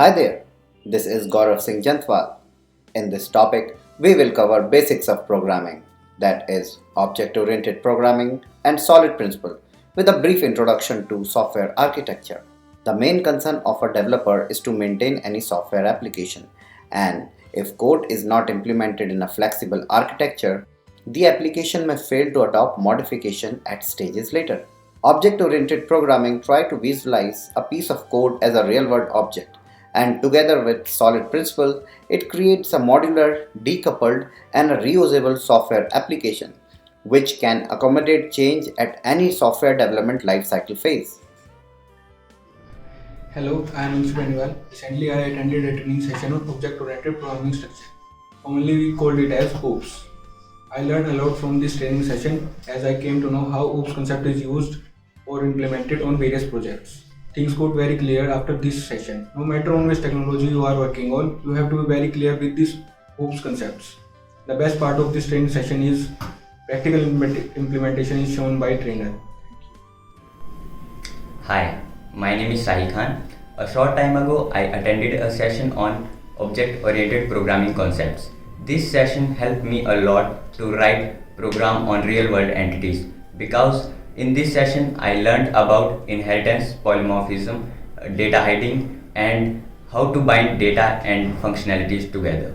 Hi there, this is Gaurav Singh Jantwal. In this topic, we will cover basics of programming, that is, object oriented programming and solid principle, with a brief introduction to software architecture. The main concern of a developer is to maintain any software application, and if code is not implemented in a flexible architecture, the application may fail to adopt modification at stages later. Object-oriented programming tries to visualize a piece of code as a real-world object, and together with solid principle, it creates a modular, decoupled, and reusable software application which can accommodate change at any software development lifecycle phase. Hello, I am Kunal Chauhan. Recently, I attended a training session on object-oriented programming structure. Commonly, we called it as OOPS. I learned a lot from this training session as I came to know how OOPS concept is used or implemented on various projects. Things got very clear after this session. No matter on which technology you are working on, you have to be very clear with these OOPS concepts. The best part of this training session is practical implementation is shown by trainer. Hi, my name is Shahi Khan. A short time ago, I attended a session on object-oriented programming concepts. This session helped me a lot to write program on real-world entities because in this session I learned about inheritance, polymorphism, data hiding, and how to bind data and functionalities together.